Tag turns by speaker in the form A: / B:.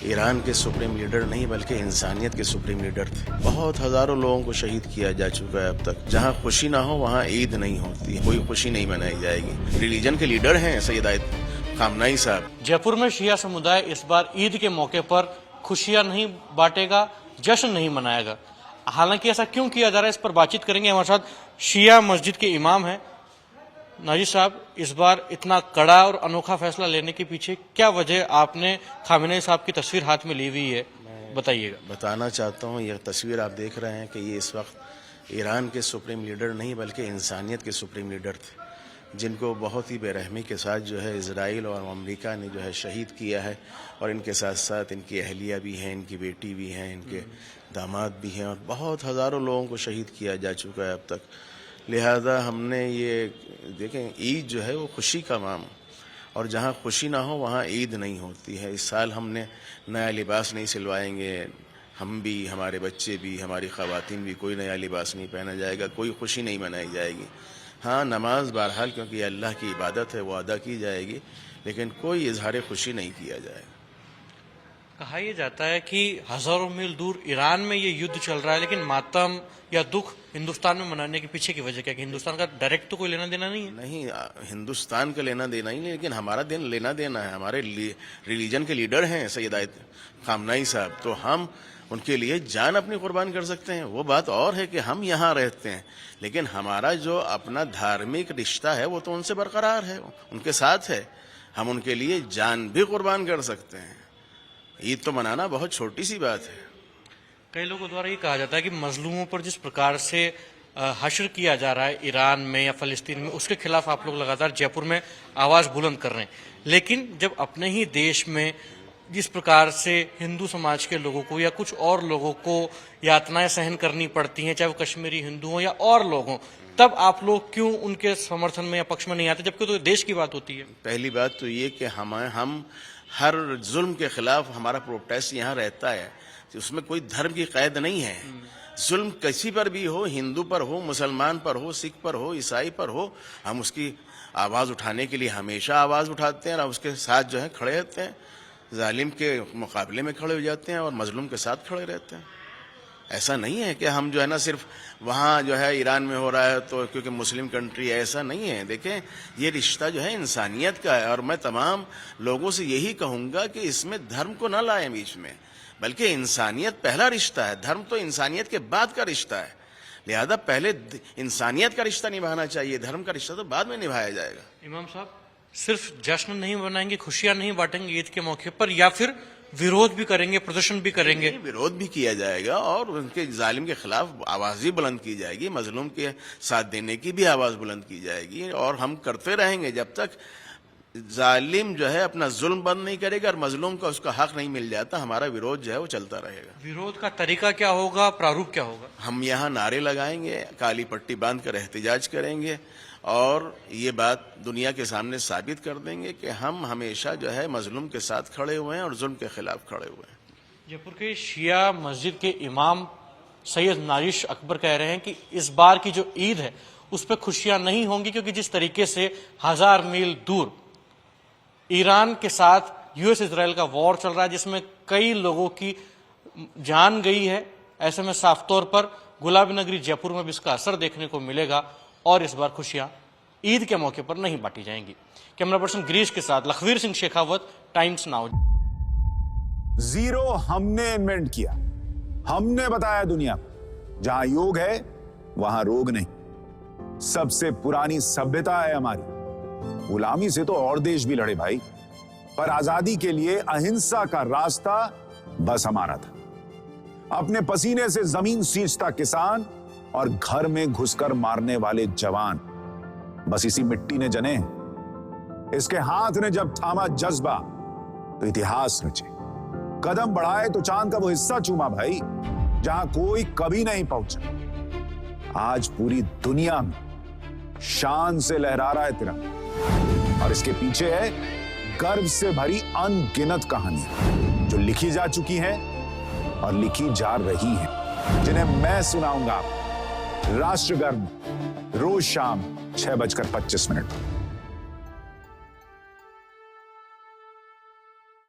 A: Iran के supreme leader नहीं बल्कि इंसानियत के सुप्रीम लीडर थे। बहुत हजारों लोगों को शहीद किया जा चुका है अब तक। जहाँ खुशी ना हो वहाँ ईद नहीं होती, कोई खुशी नहीं मनाई जाएगी। रिलीजन के लीडर हैं सैयद खामनेई साहब।
B: जयपुर में शिया समुदाय इस बार ईद के मौके पर खुशियां नहीं बांटेगा, जश्न नहीं मनाएगा। हालांकि ऐसा क्यों किया जा रहा है, इस पर बातचीत करेंगे। हमारे साथ शिया मस्जिद के इमाम हैं नाजिर साहब। इस बार इतना कड़ा और अनोखा फैसला लेने के पीछे क्या वजह? आपने खामनेई साहब की तस्वीर हाथ में ली हुई है, बताइएगा।
A: बताना चाहता हूँ, यह तस्वीर आप देख रहे हैं कि ये इस वक्त ईरान के सुप्रीम लीडर नहीं बल्कि इंसानियत के सुप्रीम लीडर थे, जिनको बहुत ही बेरहमी के साथ जो है इजराइल और अमेरिका ने जो है शहीद किया है। और इनके साथ साथ इनकी अहलिया भी हैं, इनकी बेटी भी हैं, इनके दामाद भी हैं, और बहुत हज़ारों लोगों को शहीद किया जा चुका है अब तक। लिहाजा हमने ये देखें, ईद जो है वो खुशी का माम, और जहाँ खुशी ना हो वहाँ ईद नहीं होती है। इस साल हमने नया लिबास नहीं सिलवाएंगे, हम भी, हमारे बच्चे भी, हमारी ख़वातीन भी, कोई नया लिबास नहीं पहना जाएगा, कोई खुशी नहीं मनाई जाएगी। हाँ, नमाज बहरहाल क्योंकि अल्लाह की इबादत है वो अदा की जाएगी, लेकिन कोई इजहार खुशी नहीं किया जाएगा।
B: कहा यह जाता है कि हजारों मील दूर ईरान में ये युद्ध चल रहा है, लेकिन मातम या दुख हिंदुस्तान में मनाने के पीछे की वजह क्या? कि हिंदुस्तान का डायरेक्ट तो कोई लेना देना नहीं है।
A: नहीं, हिंदुस्तान का लेना देना ही नहीं, लेकिन हमारा लेना देना है। हमारे रिलीजन के लीडर हैं सैयद खामनेई साहब, तो हम उनके लिए जान अपनी कुर्बान कर सकते हैं। वो बात और है कि हम यहाँ रहते हैं, लेकिन हमारा जो अपना धार्मिक रिश्ता है वो तो उनसे बरकरार है, उनके साथ है। हम उनके लिए जान भी कुर्बान कर सकते हैं। ईद तो मनाना बहुत छोटी सी बात है।
B: कई लोगों द्वारा ये कहा जाता है कि मजलूमों पर जिस प्रकार से हश्र किया जा रहा है ईरान में या फलस्तीन में, उसके खिलाफ आप लोग लगातार जयपुर में आवाज बुलंद कर रहे हैं। लेकिन जब अपने ही देश में जिस प्रकार से हिंदू समाज के लोगों को या कुछ और लोगों को यातनाएं सहन करनी पड़ती हैं, चाहे वो कश्मीरी हिंदू हो या और लोग हों, तब आप लोग क्यों उनके समर्थन में या पक्ष में नहीं आते, जबकि तो देश की बात होती है?
A: पहली बात तो ये कि हम हर जुल्म के खिलाफ हमारा प्रोटेस्ट यहाँ रहता है। उसमें कोई धर्म की कैद नहीं है। जुल्म किसी पर भी हो, हिंदू पर हो, मुसलमान पर हो, सिख पर हो, ईसाई पर हो, हम उसकी आवाज़ उठाने के लिए हमेशा आवाज़ उठाते हैं और उसके साथ जो है खड़े रहते हैं। जालिम के मुकाबले में खड़े हो जाते हैं और मजलूम के साथ खड़े रहते हैं। ऐसा नहीं है कि हम जो है ना सिर्फ वहाँ जो है ईरान में हो रहा है तो क्योंकि मुस्लिम कंट्री है, ऐसा नहीं है। देखें, ये रिश्ता जो है इंसानियत का है, और मैं तमाम लोगों से यही कहूँगा कि इसमें धर्म को ना लाएं बीच में, बल्कि इंसानियत पहला रिश्ता है। धर्म तो इंसानियत के बाद का रिश्ता है। लिहाजा पहले इंसानियत का रिश्ता निभाना चाहिए, धर्म का रिश्ता तो बाद में निभाया जाएगा।
B: इमाम साहब, सिर्फ जश्न नहीं मनाएंगे, खुशियां नहीं बांटेंगे ईद के मौके पर, या फिर विरोध भी करेंगे, प्रदर्शन भी करेंगे?
A: विरोध भी किया जाएगा और उनके जालिम के खिलाफ आवाज भी बुलंद की जाएगी, मजलूम के साथ देने की भी आवाज बुलंद की जाएगी, और हम करते रहेंगे जब तक जालिम जो है अपना जुल्म बंद नहीं करेगा और मजलूम का उसका हक नहीं मिल जाता। हमारा विरोध जो है वो चलता रहेगा।
B: विरोध का तरीका क्या होगा, प्रारूप क्या होगा?
A: हम यहाँ नारे लगाएंगे, काली पट्टी बांधकर एहतिजाज करेंगे, और ये बात दुनिया के सामने साबित कर देंगे कि हम हमेशा जो है मजलूम के साथ खड़े हुए हैं और जुल्म के खिलाफ खड़े हुए हैं।
B: जयपुर के शिया मस्जिद के इमाम सैयद नारिश अकबर कह रहे हैं कि इस बार की जो ईद है उस पर खुशियां नहीं होंगी, क्योंकि जिस तरीके से 1000 मील दूर ईरान के साथ यूएस इजराइल का वॉर चल रहा है, जिसमें कई लोगों की जान गई है, ऐसे में साफ तौर पर गुलाबी नगरी जयपुर में भी इसका असर देखने को मिलेगा, और इस बार खुशियां ईद के मौके पर नहीं बांटी जाएंगी। कैमरा पर्सन गिरीश के साथ Lakhvir Singh Shekhawat, times now.
C: Zero हमने इन्वेंट किया, हमने बताया दुनिया को, जहां योग है वहां रोग नहीं। सबसे पुरानी सभ्यता है हमारी। गुलामी से तो और देश भी लड़े भाई, पर आजादी के लिए अहिंसा का रास्ता बस हमारा था। अपने पसीने से जमीन सींचता किसान और घर में घुसकर मारने वाले जवान, बस इसी मिट्टी ने जने। इसके हाथ ने जब थामा जज्बा तो इतिहास रचे। कदम बढ़ाए तो चांद का वो हिस्सा चूमा भाई, जहां कोई कभी नहीं पहुंचा। आज पूरी दुनिया में शान से लहरा रहा है तिरंगा, और इसके पीछे है गर्व से भरी अनगिनत कहानियां जो लिखी जा चुकी हैं और लिखी जा रही हैं, जिन्हें मैं सुनाऊंगा राष्ट्रगर्व रोज शाम 6:25 पर।